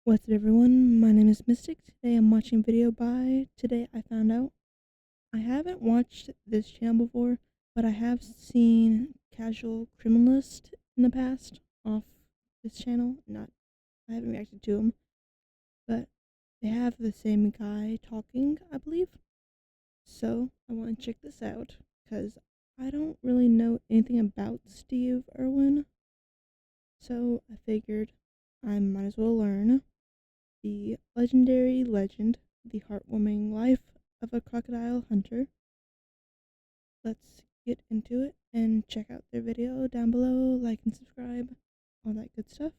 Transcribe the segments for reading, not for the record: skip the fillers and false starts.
What's up everyone, my name is Mistic. Today I'm watching a video by Today I Found Out. I haven't watched this channel before, but I have seen Casual Criminalist in the past off this channel. I haven't reacted to him, but they have the same guy talking, I believe. So I want to check this out, because I don't really know anything about Steve Irwin. So I figured I might as well learn. The legendary legend, the heartwarming life of a crocodile hunter. Let's get into it and check out their video down below, like and subscribe, all that good stuff.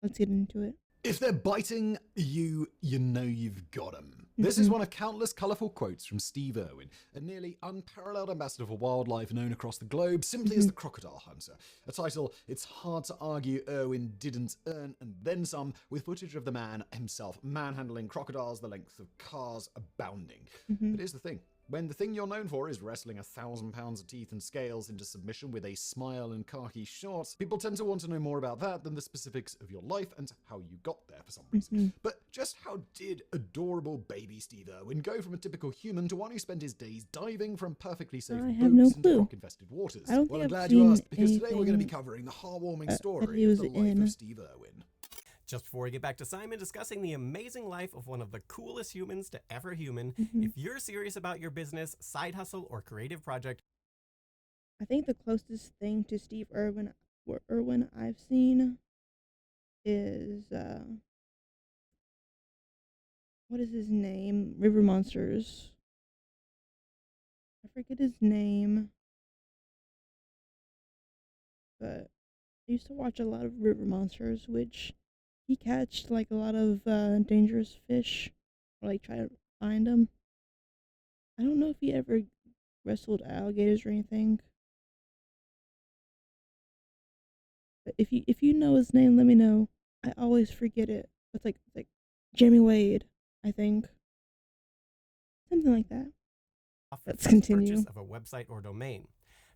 Let's get into it. If they're biting you, you know you've got them. This is one of countless colourful quotes from Steve Irwin, a nearly unparalleled ambassador for wildlife known across the globe simply as the Crocodile Hunter. A title it's hard to argue Irwin didn't earn, and then some, with footage of the man himself manhandling crocodiles the length of cars abounding. But here's the thing. When the thing you're known for is wrestling 1,000 pounds of teeth and scales into submission with a smile and khaki shorts, people tend to want to know more about that than the specifics of your life and how you got there for some reason. But just how did adorable baby Steve Irwin go from a typical human to one who spent his days diving from perfectly safe boats into rock-infested waters? Well, I'm glad you asked, because today we're going to be covering the heartwarming story of the life of Steve Irwin. Just before we get back to Simon discussing the amazing life of one of the coolest humans to ever human, if you're serious about your business, side hustle, or creative project, I think the closest thing to Steve Irwin I've seen is what is his name? River Monsters. I forget his name, but I used to watch a lot of River Monsters, which he catched like a lot of dangerous fish, or like try to find them. I don't know if he ever wrestled alligators or anything. But if you know his name, let me know. I always forget it. It's like Jamie Wade, I think. Something like that. Let's continue. Purchase of a website or domain.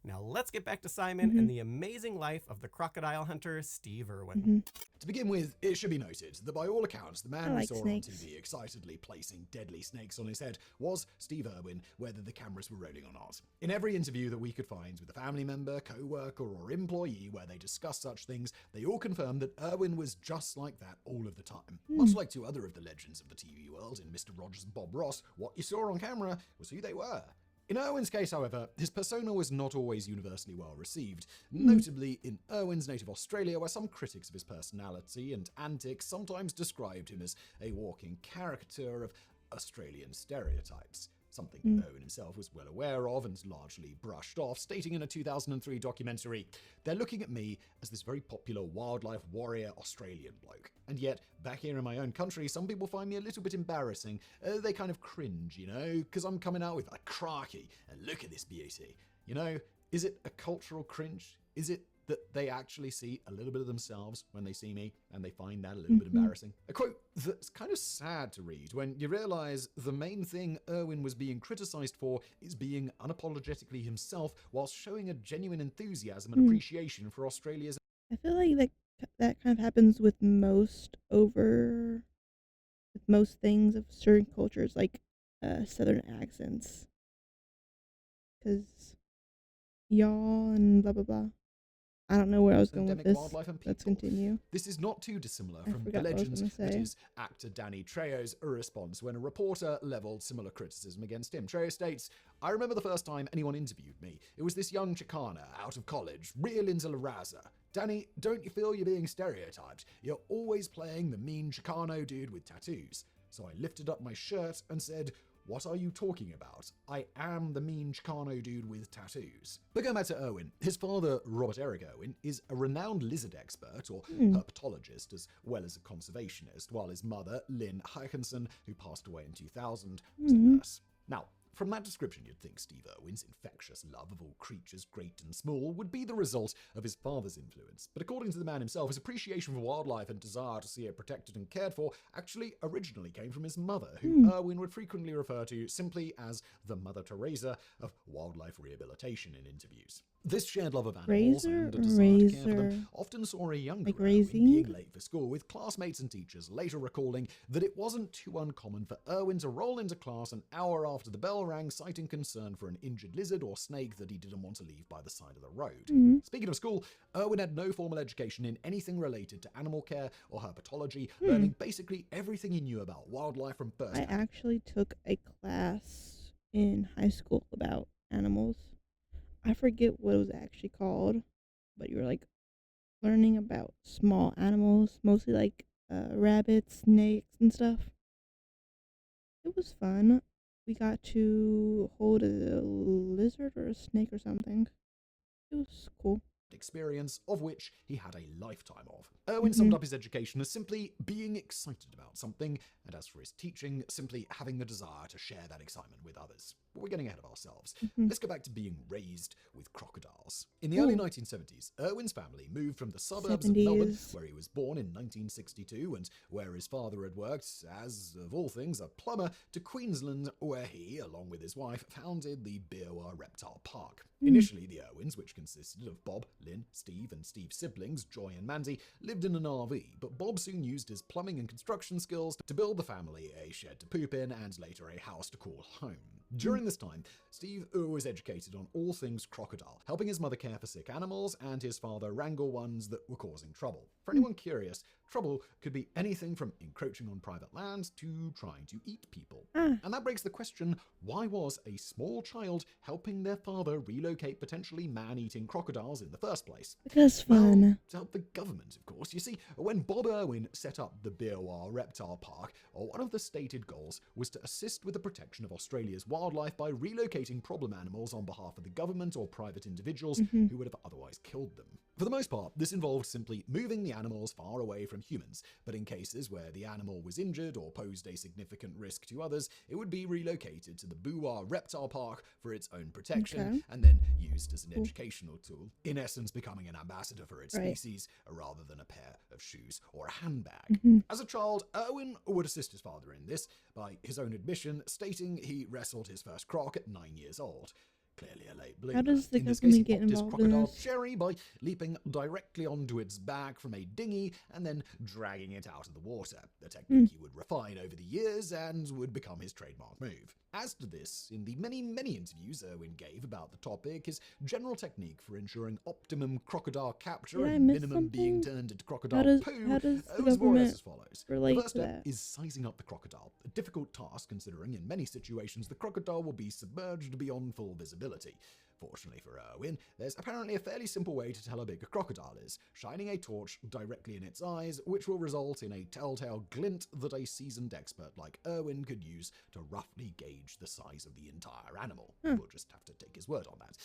Now let's get back to Simon and the amazing life of the crocodile hunter, Steve Irwin. To begin with, it should be noted that by all accounts, the man we saw snakes on TV excitedly placing deadly snakes on his head was Steve Irwin, whether the cameras were rolling or not. In every interview that we could find with a family member, co-worker, or employee where they discussed such things, they all confirmed that Irwin was just like that all of the time. Much like two other of the legends of the TV world in Mr. Rogers and Bob Ross, what you saw on camera was who they were. In Irwin's case, however, his persona was not always universally well received, notably in Irwin's native Australia, where some critics of his personality and antics sometimes described him as a walking caricature of Australian stereotypes. Something Irwin himself was well aware of and largely brushed off, stating in a 2003 documentary, "They're looking at me as this very popular wildlife warrior Australian bloke. And yet, back here in my own country, some people find me a little bit embarrassing. They kind of cringe, you know, because I'm coming out with a crikey, and look at this beauty. You know, is it a cultural cringe? Is it that they actually see a little bit of themselves when they see me, and they find that a little bit embarrassing?" A quote that's kind of sad to read when you realize the main thing Irwin was being criticized for is being unapologetically himself whilst showing a genuine enthusiasm and appreciation for Australia's. I feel like that kind of happens with most things of certain cultures, like southern accents, because y'all and blah blah blah. I don't know where I was going with this. Let's continue. This is not too dissimilar from the legend that is actor Danny Trejo's response when a reporter leveled similar criticism against him. Trejo states, "I remember the first time anyone interviewed me. It was this young Chicana out of college, real into La Raza. Danny, don't you feel you're being stereotyped? You're always playing the mean Chicano dude with tattoos." So I lifted up my shirt and said, "What are you talking about? I am the mean Chicano dude with tattoos." But going back to Irwin, his father, Robert Eric Irwin, is a renowned lizard expert or herpetologist as well as a conservationist, while his mother, Lynn Hickinson, who passed away in 2000, was a nurse. Now, from that description, you'd think Steve Irwin's infectious love of all creatures great and small would be the result of his father's influence. But according to the man himself, his appreciation for wildlife and desire to see it protected and cared for actually originally came from his mother, who Irwin would frequently refer to simply as the Mother Teresa of wildlife rehabilitation in interviews. This shared love of animals Razor and a or desire to care for them razor? often saw a younger Like Erwin raising? being late for school, with classmates and teachers later recalling that it wasn't too uncommon for Erwin to roll into class an hour after the bell rang, citing concern for an injured lizard or snake that he didn't want to leave by the side of the road. Mm. Speaking of school, Erwin had no formal education in anything related to animal care or herpetology, learning basically everything he knew about wildlife from first I hand. actually took a class in high school about animals. I forget what it was actually called, but you were like learning about small animals, mostly like rabbits, snakes, and stuff. It was fun. We got to hold a lizard or a snake or something. It was cool. Experience of which he had a lifetime of. Erwin summed up his education as simply being excited about something, and as for his teaching, simply having the desire to share that excitement with others. But we're getting ahead of ourselves. Let's go back to being raised with crocodiles. In the early 1970s, Erwin's family moved from the suburbs of Melbourne, 70s. where he was born in 1962 and where his father had worked as, of all things, a plumber, to Queensland, where he, along with his wife, founded the Beerwah Reptile Park. Initially, the Erwins, which consisted of Bob, Lynn, Steve, and Steve's siblings, Joy and Mandy, lived in an RV, but Bob soon used his plumbing and construction skills to build the family a shed to poop in and later a house to call home. During this time, Steve was educated on all things crocodile, helping his mother care for sick animals and his father wrangle ones that were causing trouble. For anyone curious, trouble could be anything from encroaching on private land to trying to eat people. And that begs the question, why was a small child helping their father relocate potentially man-eating crocodiles in the first place? Because fun. Well, to help the government, of course. You see, when Bob Erwin set up the Beerwah Reptile Park, one of the stated goals was to assist with the protection of Australia's wildlife by relocating problem animals on behalf of the government or private individuals who would have otherwise killed them. For the most part, this involved simply moving the animals far away from humans, but in cases where the animal was injured or posed a significant risk to others, it would be relocated to the Beerwah Reptile Park for its own protection and then used as an educational tool, in essence becoming an ambassador for its species rather than a pair of shoes or a handbag. As a child, Erwin would assist his father in this, by his own admission, stating he wrestled his first croc at 9 years old. Clearly a late bloomer. How does the In this case, he government get popped his involved in crocodile this? cherry by leaping directly onto its back from a dinghy and then dragging it out of the water, a technique he would refine over the years and would become his trademark move. As to this, in the many interviews Erwin gave about the topic, his general technique for ensuring optimum crocodile capture Did I and miss minimum being something? turned into How crocodile does poo the was more or less government as follows. relate The first to step that? is sizing up the crocodile, a difficult task considering in many situations the crocodile will be submerged beyond full visibility. Fortunately for Erwin, there's apparently a fairly simple way to tell how big a crocodile is, shining a torch directly in its eyes, which will result in a telltale glint that a seasoned expert like Erwin could use to roughly gauge the size of the entire animal. We'll just have to take his word on that.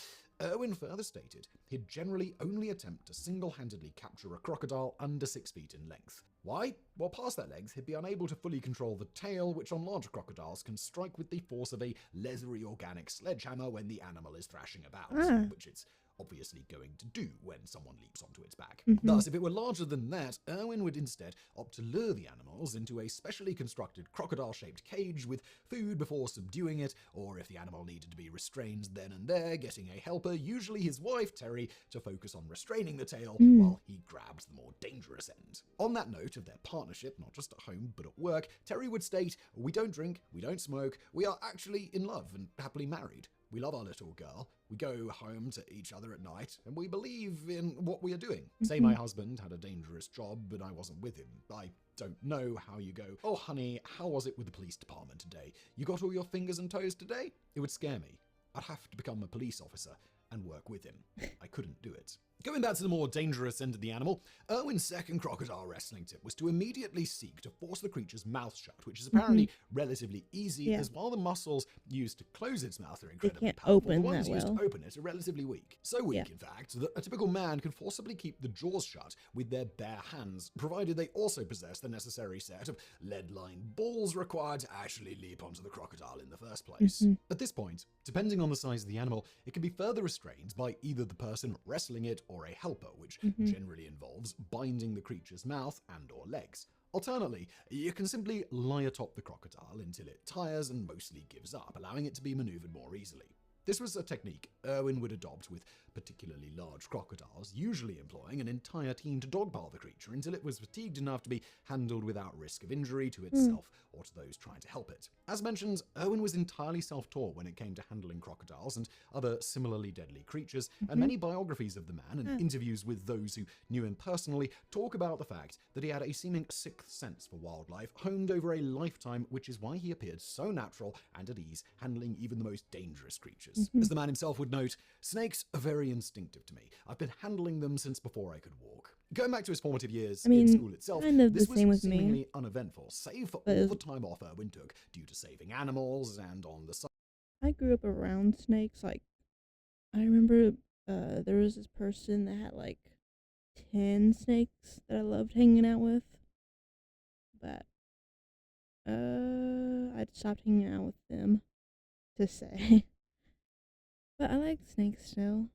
Erwin further stated he'd generally only attempt to single-handedly capture a crocodile under 6 feet in length. Why? Well, past that length, he'd be unable to fully control the tail, which on larger crocodiles can strike with the force of a leathery organic sledgehammer when the animal is thrashing about, which it's obviously going to do when someone leaps onto its back. Thus, if it were larger than that, Erwin would instead opt to lure the animals into a specially constructed crocodile-shaped cage with food before subduing it, or if the animal needed to be restrained then and there, getting a helper, usually his wife, Terry, to focus on restraining the tail while he grabbed the more dangerous end. On that note of their partnership, not just at home but at work, Terry would state, "We don't drink, we don't smoke, we are actually in love and happily married. We love our little girl. We go home to each other at night, and we believe in what we are doing." Say my husband had a dangerous job, but I wasn't with him. I don't know how you go, "Oh, honey, how was it with the police department today? You got all your fingers and toes today?" It would scare me. I'd have to become a police officer and work with him. I couldn't do it. Going back to the more dangerous end of the animal, Erwin's second crocodile wrestling tip was to immediately seek to force the creature's mouth shut, which is apparently relatively easy, as while the muscles used to close its mouth are incredibly can't powerful, open the ones that used well. to open it are relatively weak. So weak, in fact, that a typical man could forcibly keep the jaws shut with their bare hands, provided they also possess the necessary set of lead-lined balls required to actually leap onto the crocodile in the first place. At this point, depending on the size of the animal, it can be further restrained by either the person wrestling it or a helper, which generally involves binding the creature's mouth and or legs. Alternately, you can simply lie atop the crocodile until it tires and mostly gives up, allowing it to be maneuvered more easily. This was a technique Erwin would adopt with particularly large crocodiles, usually employing an entire team to dogpile the creature until it was fatigued enough to be handled without risk of injury to itself or to those trying to help it. As mentioned, Owen was entirely self-taught when it came to handling crocodiles and other similarly deadly creatures, and many biographies of the man and interviews with those who knew him personally talk about the fact that he had a seeming sixth sense for wildlife honed over a lifetime, which is why he appeared so natural and at ease handling even the most dangerous creatures. As the man himself would note, snakes are very instinctive to me. I've been handling them since before I could walk. Going back to his formative years in school itself, kind of this the same was with me. seemingly uneventful, save for all the time off Erwin took due to saving animals and on the side. I grew up around snakes. Like, I remember there was this person that had like 10 snakes that I loved hanging out with. But I'd stopped hanging out with them, to say. But I like snakes still.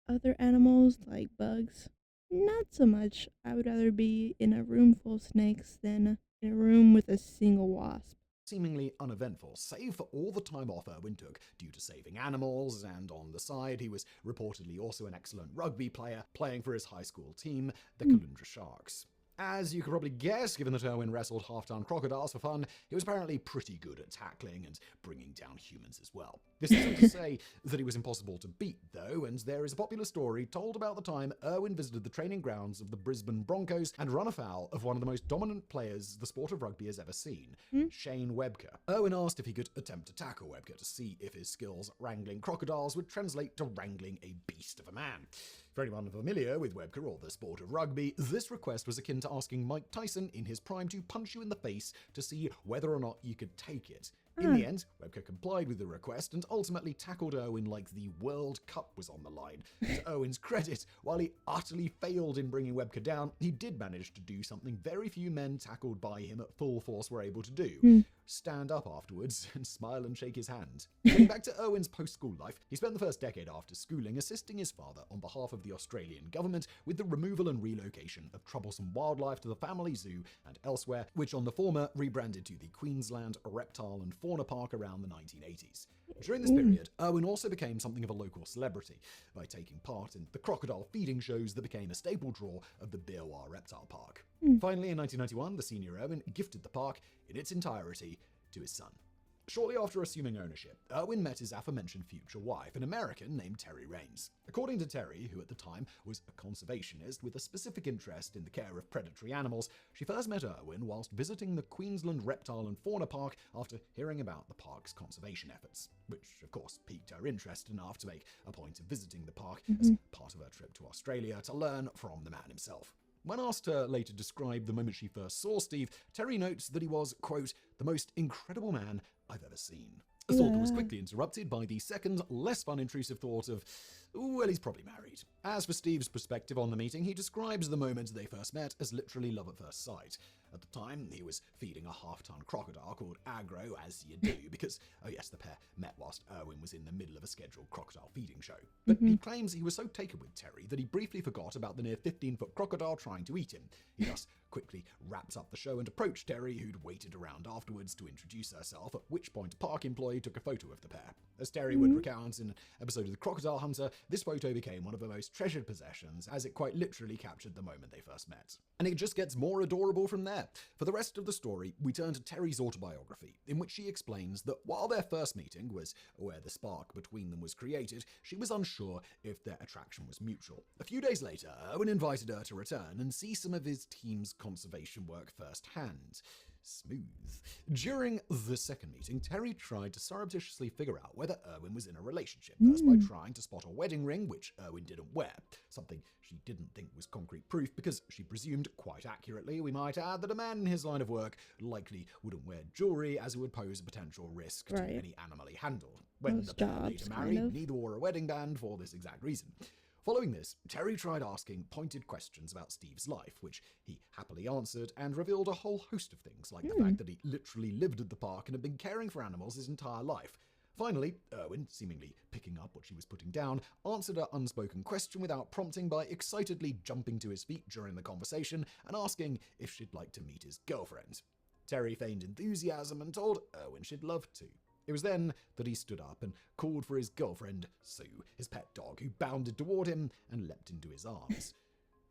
Other animals like bugs, not so much. I would rather be in a room full of snakes than in a room with a single wasp. Seemingly uneventful, save for all the time off Erwin took due to saving animals, and on the side, he was reportedly also an excellent rugby player, playing for his high school team, the Caloundra Sharks. As you could probably guess, given that Erwin wrestled half-ton crocodiles for fun, he was apparently pretty good at tackling and bringing down humans as well. This isn't to say that he was impossible to beat, though, and there is a popular story told about the time Erwin visited the training grounds of the Brisbane Broncos and run afoul of one of the most dominant players the sport of rugby has ever seen, Shane Webker. Erwin asked if he could attempt to tackle Webker to see if his skills wrangling crocodiles would translate to wrangling a beast of a man. For anyone familiar with Webker or the sport of rugby, this request was akin to asking Mike Tyson in his prime to punch you in the face to see whether or not you could take it. In the end, Webker complied with the request and ultimately tackled Erwin like the World Cup was on the line. To Erwin's credit, while he utterly failed in bringing Webker down, he did manage to do something very few men tackled by him at full force were able to do. Stand up afterwards and smile and shake his hand. Getting back to Erwin's post-school life, he spent the first decade after schooling assisting his father on behalf of the Australian government with the removal and relocation of troublesome wildlife to the family zoo and elsewhere, which on the former rebranded to the Queensland Reptile and Fauna Park around the 1980s. During this period, Erwin also became something of a local celebrity by taking part in the crocodile feeding shows that became a staple draw of the Beerwah Reptile Park. Finally, in 1991, the senior Erwin gifted the park in its entirety to his son. Shortly after assuming ownership, Erwin met his aforementioned future wife, an American named Terry Raines. According to Terry, who at the time was a conservationist with a specific interest in the care of predatory animals, she first met Erwin whilst visiting the Queensland Reptile and Fauna Park after hearing about the park's conservation efforts, which of course piqued her interest enough to make a point of visiting the park as part of her trip to Australia to learn from the man himself. When asked to later describe the moment she first saw Steve, Terry notes that he was, quote, the most incredible man I've ever seen. A thought that was quickly interrupted by the second, less fun intrusive thought of, well, he's probably married. As for Steve's perspective on the meeting, he describes the moment they first met as literally love at first sight. At the time, he was feeding a half-ton crocodile called Agro, as you do, because, oh yes, the pair met whilst Erwin was in the middle of a scheduled crocodile feeding show. But he claims he was so taken with Terry that he briefly forgot about the near 15-foot crocodile trying to eat him. He thus quickly wrapped up the show and approached Terry, who'd waited around afterwards to introduce herself, at which point a park employee took a photo of the pair. As Terry would recount in an episode of The Crocodile Hunter, this photo became one of her most treasured possessions, as it quite literally captured the moment they first met. And it just gets more adorable from there. For the rest of the story, we turn to Terry's autobiography, in which she explains that while their first meeting was where the spark between them was created, she was unsure if their attraction was mutual. A few days later, Erwin invited her to return and see some of his team's conservation work firsthand. Smooth. During the second meeting, Terry tried to surreptitiously figure out whether Erwin was in a relationship, first by trying to spot a wedding ring, which Erwin didn't wear, something she didn't think was concrete proof because she presumed, quite accurately, we might add, that a man in his line of work likely wouldn't wear jewelry as it would pose a potential risk to any animal he handled. When Most the pair jobs, later kind married, of. neither wore a wedding band for this exact reason. Following this, Terry tried asking pointed questions about Steve's life, which he happily answered and revealed a whole host of things, like the fact that he literally lived at the park and had been caring for animals his entire life. Finally, Erwin, seemingly picking up what she was putting down, answered her unspoken question without prompting by excitedly jumping to his feet during the conversation and asking if she'd like to meet his girlfriend. Terry feigned enthusiasm and told Erwin she'd love to. It was then that he stood up and called for his girlfriend, Sue, his pet dog, who bounded toward him and leapt into his arms.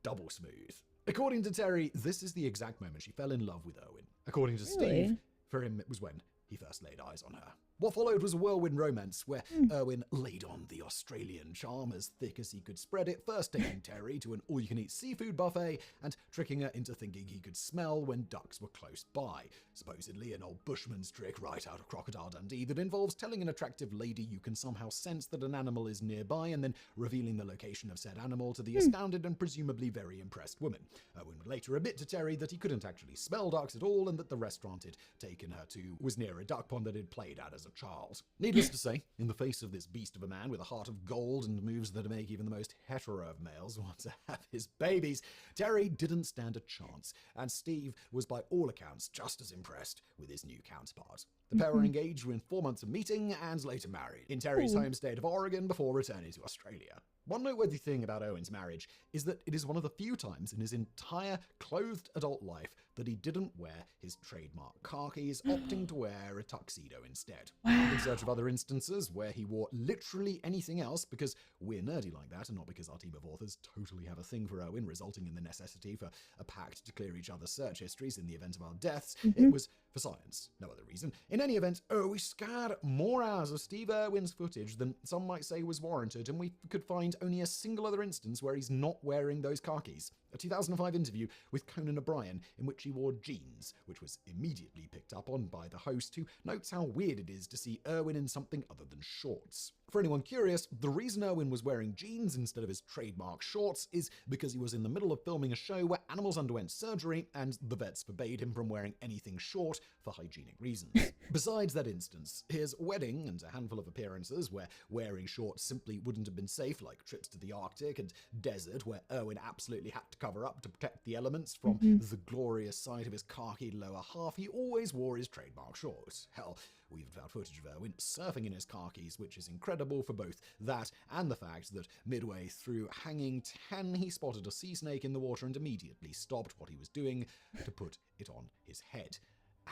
Double smooth. According to Terry, this is the exact moment she fell in love with Owen. According to Really? Steve, for him it was when he first laid eyes on her. What followed was a whirlwind romance where Owen laid on the Australian charm as thick as he could spread it, first taking Terry to an all-you-can-eat seafood buffet and tricking her into thinking he could smell when ducks were close by. Supposedly an old bushman's trick right out of Crocodile Dundee that involves telling an attractive lady you can somehow sense that an animal is nearby and then revealing the location of said animal to the astounded and presumably very impressed woman. Owen would later admit to Terry that he couldn't actually smell ducks at all and that the restaurant he'd taken her to was near a duck pond that he'd played at as a child. Needless to say, in the face of this beast of a man with a heart of gold and moves that make even the most hetero of males want to have his babies, Terry didn't stand a chance, and Steve was by all accounts just as impressed with his new counterpart. The pair were engaged within 4 months of meeting and later married in Terry's home state of Oregon before returning to Australia. One noteworthy thing about Owen's marriage is that it is one of the few times in his entire clothed adult life that he didn't wear his trademark khakis, opting to wear a tuxedo instead. In search of other instances where he wore literally anything else, because we're nerdy like that and not because our team of authors totally have a thing for Owen, resulting in the necessity for a pact to clear each other's search histories in the event of our deaths, it was for science, no other reason. In any event, we scoured more hours of Steve Irwin's footage than some might say was warranted, and we could find only a single other instance where he's not wearing those khakis. A 2005 interview with Conan O'Brien in which he wore jeans, which was immediately picked up on by the host, who notes how weird it is to see Irwin in something other than shorts. For anyone curious, the reason Irwin was wearing jeans instead of his trademark shorts is because he was in the middle of filming a show where animals underwent surgery and the vets forbade him from wearing anything short for hygienic reasons. Besides that instance, his wedding and a handful of appearances where wearing shorts simply wouldn't have been safe, like trips to the Arctic and desert where Irwin absolutely had to cover up to protect the elements from the glorious sight of his khaki lower half, he always wore his trademark shorts. Hell, we've found footage of Irwin surfing in his khakis, which is incredible for both that and the fact that midway through hanging 10, he spotted a sea snake in the water and immediately stopped what he was doing to put it on his head.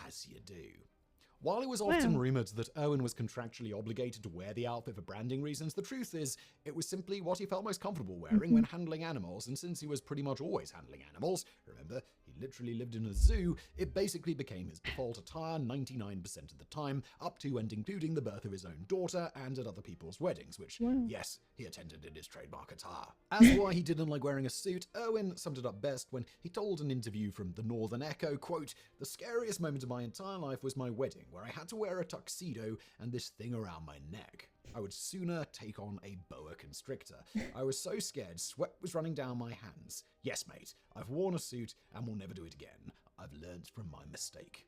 As you do. While it was often rumored that Owen was contractually obligated to wear the outfit for branding reasons, the truth is it was simply what he felt most comfortable wearing when handling animals, and since he was pretty much always handling animals, remember, he literally lived in a zoo, it basically became his default attire 99% of the time, up to and including the birth of his own daughter and at other people's weddings, which, yes, he attended in his trademark attire. As why he didn't like wearing a suit, Owen summed it up best when he told an interview from the Northern Echo, quote, "The scariest moment of my entire life was my wedding, where I had to wear a tuxedo and this thing around my neck. I would sooner take on a boa constrictor. I was so scared, sweat was running down my hands. Yes, mate, I've worn a suit and will never do it again. I've learned from my mistake."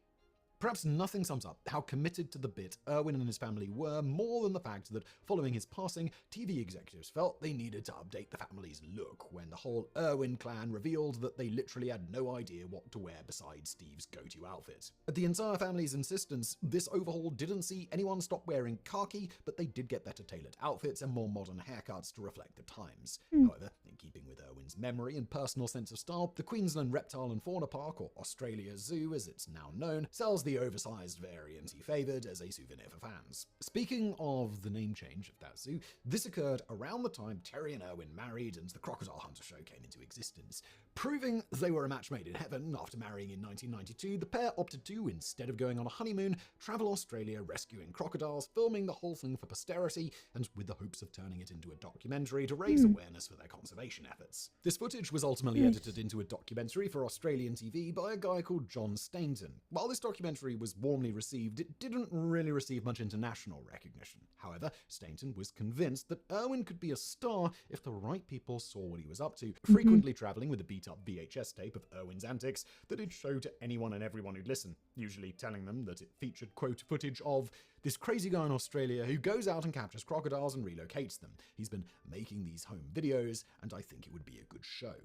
Perhaps nothing sums up how committed to the bit Irwin and his family were more than the fact that following his passing, TV executives felt they needed to update the family's look when the whole Irwin clan revealed that they literally had no idea what to wear besides Steve's go-to outfit. At the entire family's insistence, this overhaul didn't see anyone stop wearing khaki, but they did get better tailored outfits and more modern haircuts to reflect the times. However, in keeping with Irwin's memory and personal sense of style, the Queensland Reptile and Fauna Park, or Australia Zoo as it's now known, sells the oversized variant he favoured as a souvenir for fans. Speaking of the name change of that zoo, this occurred around the time Terry and Irwin married and the Crocodile Hunter show came into existence. Proving they were a match made in heaven, after marrying in 1992, the pair opted to, instead of going on a honeymoon, travel Australia rescuing crocodiles, filming the whole thing for posterity, and with the hopes of turning it into a documentary to raise awareness for their conservation efforts. This footage was ultimately edited into a documentary for Australian TV by a guy called John Stainton. While this documentary was warmly received, it didn't really receive much international recognition. However, Stainton was convinced that Irwin could be a star if the right people saw what he was up to, frequently traveling with a beat-up VHS tape of Irwin's antics that he'd show to anyone and everyone who'd listen, usually telling them that it featured, quote, footage of this crazy guy in Australia who goes out and captures crocodiles and relocates them. He's been making these home videos, and I think it would be a good show.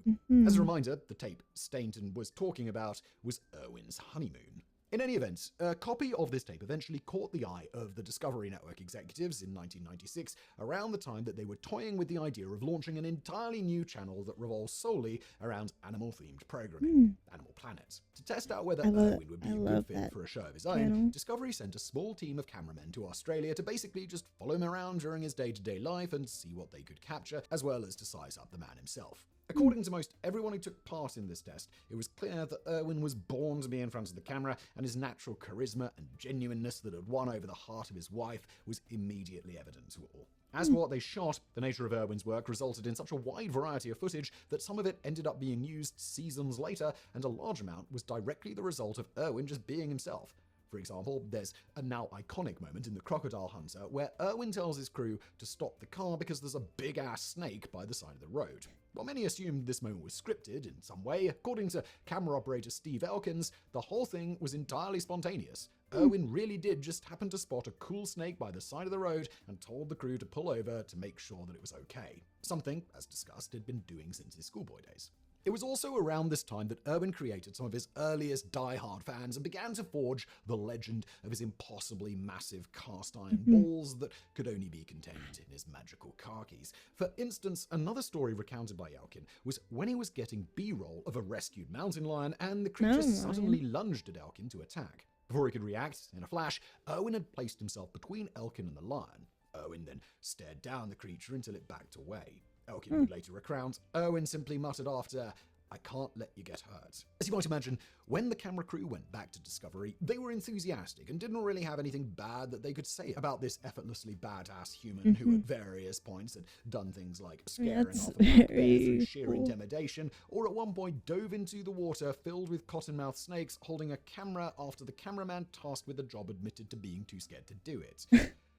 As a reminder, the tape Stainton was talking about was Irwin's honeymoon. In any event, a copy of this tape eventually caught the eye of the Discovery Network executives in 1996, around the time that they were toying with the idea of launching an entirely new channel that revolves solely around animal-themed programming, Animal Planet. To test out whether Irwin would be a good fit for a show of his own, Discovery sent a small team of cameramen to Australia to basically just follow him around during his day-to-day life and see what they could capture, as well as to size up the man himself. According to most everyone who took part in this test, it was clear that Irwin was born to be in front of the camera, and his natural charisma and genuineness that had won over the heart of his wife was immediately evident to all. As for what they shot, the nature of Irwin's work resulted in such a wide variety of footage that some of it ended up being used seasons later, and a large amount was directly the result of Irwin just being himself. For example, there's a now iconic moment in The Crocodile Hunter where Irwin tells his crew to stop the car because there's a big-ass snake by the side of the road. While many assumed this moment was scripted in some way, according to camera operator Steve Elkins, the whole thing was entirely spontaneous. Irwin really did just happen to spot a cool snake by the side of the road and told the crew to pull over to make sure that it was okay. Something, as discussed, he'd been doing since his schoolboy days. It was also around this time that Irwin created some of his earliest die-hard fans and began to forge the legend of his impossibly massive cast-iron balls that could only be contained in his magical car keys. For instance, another story recounted by Elkin was when he was getting B-roll of a rescued mountain lion and the creature suddenly lunged at Elkin to attack. Before he could react, in a flash, Irwin had placed himself between Elkin and the lion. Irwin then stared down the creature until it backed away. Elkin would later recount, Irwin simply muttered after, "I can't let you get hurt." As you might imagine, when the camera crew went back to Discovery, they were enthusiastic and didn't really have anything bad that they could say about this effortlessly badass human who at various points had done things like scaring off a black bear through sheer intimidation, or at one point dove into the water filled with cottonmouth snakes holding a camera after the cameraman tasked with the job admitted to being too scared to do it.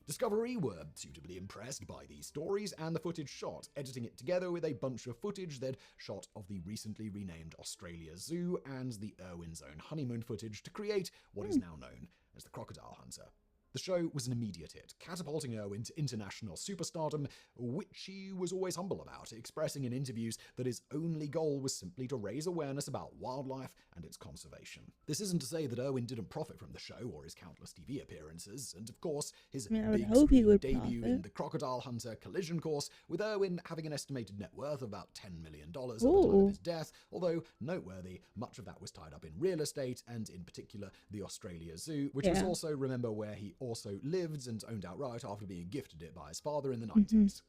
Discovery were suitably impressed by these stories and the footage shot, editing it together with a bunch of footage they'd shot of the recently renamed Australia Zoo and the Irwin's own honeymoon footage to create what is now known as the Crocodile Hunter. The show was an immediate hit, catapulting Irwin to international superstardom, which he was always humble about, expressing in interviews that his only goal was simply to raise awareness about wildlife and its conservation. This isn't to say that Irwin didn't profit from the show or his countless TV appearances, and of course, his big screen debut in The Crocodile Hunter Collision Course, with Irwin having an estimated net worth of about $10 million at the time of his death, although noteworthy, much of that was tied up in real estate, and in particular, the Australia Zoo, which was also, remember, where he also lived and owned outright after being gifted it by his father in the 90s.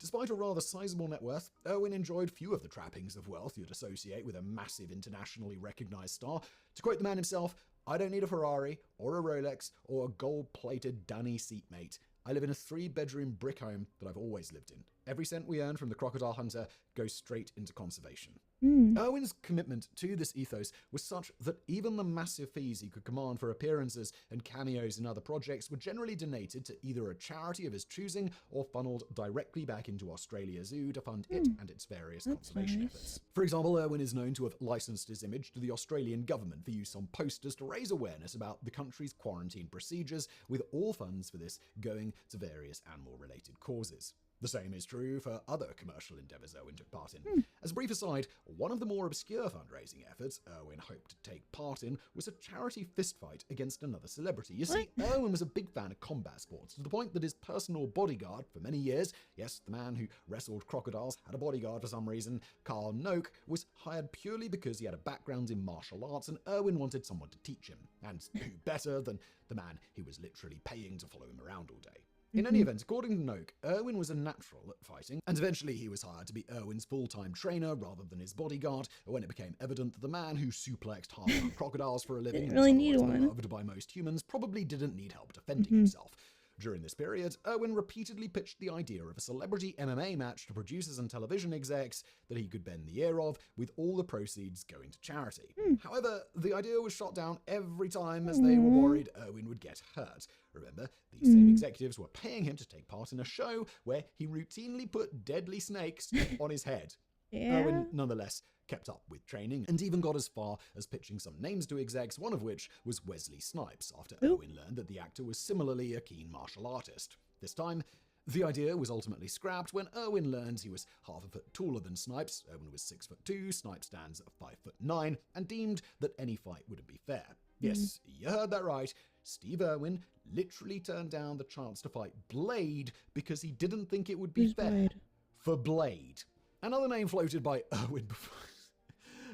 Despite a rather sizable net worth, Irwin enjoyed few of the trappings of wealth you'd associate with a massive internationally recognized star. To quote the man himself, "I don't need a Ferrari, or a Rolex, or a gold-plated dunny seatmate. I live in a 3-bedroom brick home that I've always lived in. Every cent we earn from the Crocodile Hunter goes straight into conservation." Irwin's commitment to this ethos was such that even the massive fees he could command for appearances and cameos in other projects were generally donated to either a charity of his choosing or funneled directly back into Australia Zoo to fund it and its various conservation efforts. For example, Irwin is known to have licensed his image to the Australian government for use on posters to raise awareness about the country's quarantine procedures, with all funds for this going to various animal-related causes. The same is true for other commercial endeavors Irwin took part in. As a brief aside, one of the more obscure fundraising efforts Irwin hoped to take part in was a charity fistfight against another celebrity. You see, Irwin was a big fan of combat sports, to the point that his personal bodyguard for many years, yes, the man who wrestled crocodiles had a bodyguard for some reason, Carl Noak, was hired purely because he had a background in martial arts and Irwin wanted someone to teach him. And who better than the man he was literally paying to follow him around all day. In any event, according to Noak, Irwin was a natural at fighting, and eventually he was hired to be Irwin's full-time trainer rather than his bodyguard, when it became evident that the man who suplexed half-pound crocodiles for a living and was otherwise beloved by most humans probably didn't need help defending himself. During this period, Irwin repeatedly pitched the idea of a celebrity MMA match to producers and television execs that he could bend the ear of, with all the proceeds going to charity. However, the idea was shot down every time as they were worried Irwin would get hurt. Remember, these same executives were paying him to take part in a show where he routinely put deadly snakes on his head. Irwin, nonetheless, kept up with training and even got as far as pitching some names to execs, one of which was Wesley Snipes, after Irwin learned that the actor was similarly a keen martial artist. This time, the idea was ultimately scrapped when Irwin learned he was half a foot taller than Snipes. Irwin was 6'2", Snipes stands at 5'9", and deemed that any fight wouldn't be fair. Yes, you heard that right. Steve Irwin literally turned down the chance to fight Blade because he didn't think it would be Who's fair. Blade? For Blade. Another name floated by Irwin before.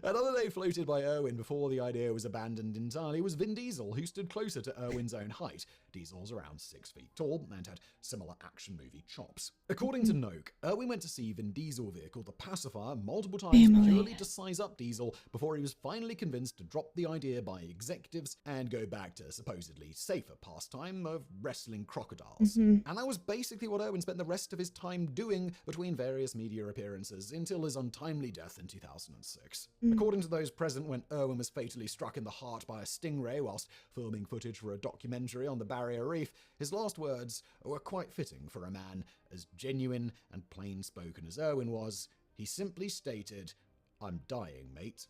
Another name floated by Irwin before the idea was abandoned entirely was Vin Diesel, who stood closer to Irwin's own height. Diesel's around 6 feet tall and had similar action movie chops. According to Noak, Irwin went to see Vin Diesel vehicle The Pacifier multiple times purely to size up Diesel before he was finally convinced to drop the idea by executives and go back to supposedly safer pastime of wrestling crocodiles. And that was basically what Irwin spent the rest of his time doing between various media appearances until his untimely death in 2006. According to those present, when Irwin was fatally struck in the heart by a stingray whilst filming footage for a documentary on the Barrier Reef, his last words were quite fitting for a man as genuine and plain-spoken as Irwin was. He simply stated, "I'm dying, mate."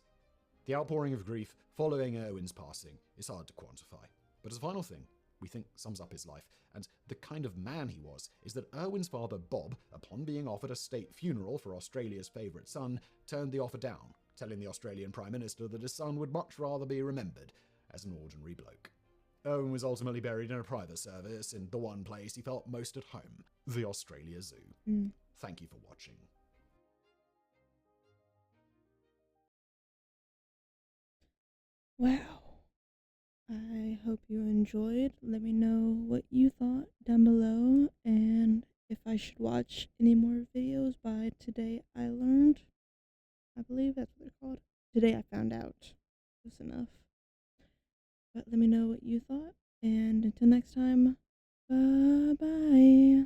The outpouring of grief following Irwin's passing is hard to quantify. But as a final thing, we think sums up his life, and the kind of man he was, is that Irwin's father, Bob, upon being offered a state funeral for Australia's favourite son, turned the offer down, telling the Australian Prime Minister that his son would much rather be remembered as an ordinary bloke. Irwin was ultimately buried in a private service in the one place he felt most at home, the Australia Zoo. Thank you for watching. Wow. I hope you enjoyed. Let me know what you thought down below, and if I should watch any more videos by Today I Learned. I believe that's what they're called. Today I Found Out. Close enough. But let me know what you thought, and until next time, bye-bye.